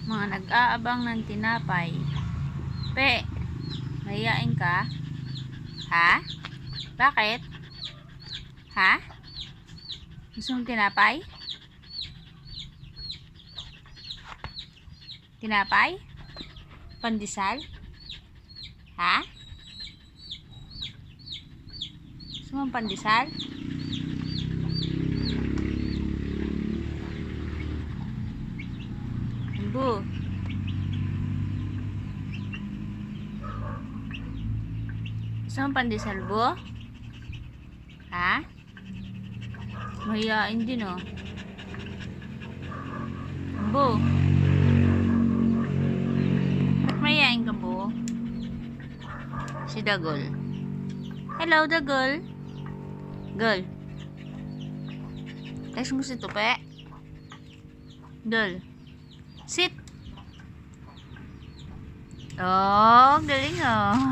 Mga nag-aabang ng tinapay. Pe, mahiyain ka? Ha? Bakit? Ha? Gusto mong tinapay? Tinapay? Pandesal? Ha? Gusto mong pandesal? Bu. Gusto mong pandesal, bu? Ha? Mahiyain din, oh. Bu. Ba't mahiyain ka, bu? Si Dagol. Hello, Dagol. Gol. Text mo si Tupe. Dol. Sit. Oh, galing, oh.